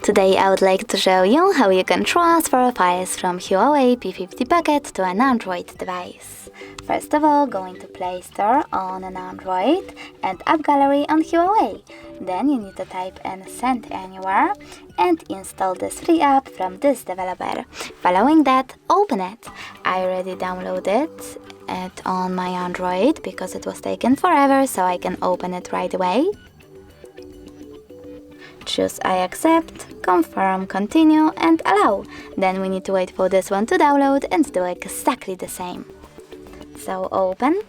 Today I would like to show you how you can transfer files from Huawei P50 Pocket to an Android device. First of all, go into Play Store on an Android and App Gallery on Huawei. Then you need to type in Send Anywhere and install this free app from this developer. Following that, open it. I already downloaded it on my Android because it was taken forever, so I can open it right away. Choose I accept, confirm, continue and allow. Then we need to wait for this one to download and do exactly the same. So open,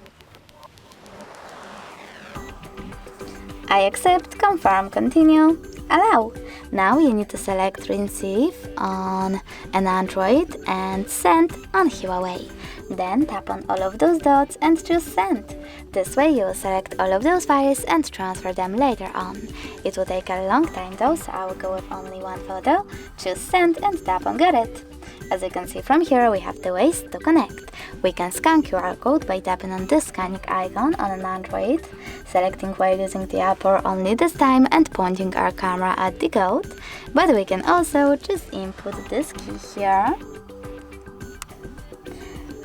I accept, confirm, continue, allow. Now you need to select receive on an Android and send on Huawei. Then tap on all of those dots and choose send. This way you will select all of those files and transfer them later on. It will take a long time though, so I will go with only one photo, choose send and tap on get it. As you can see from here, we have the ways to connect. We can scan QR code by tapping on this scanning icon on an Android, selecting while using the app or only this time and pointing our camera at the code. But we can also just input this key here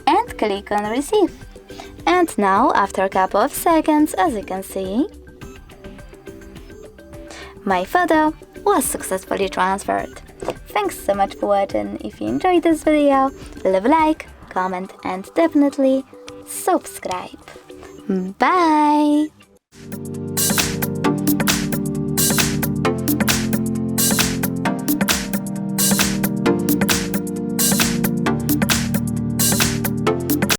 and click on receive. And now, after a couple of seconds, as you can see, my photo was successfully transferred. Thanks so much for watching. If you enjoyed this video, leave a like, comment and definitely subscribe. Bye!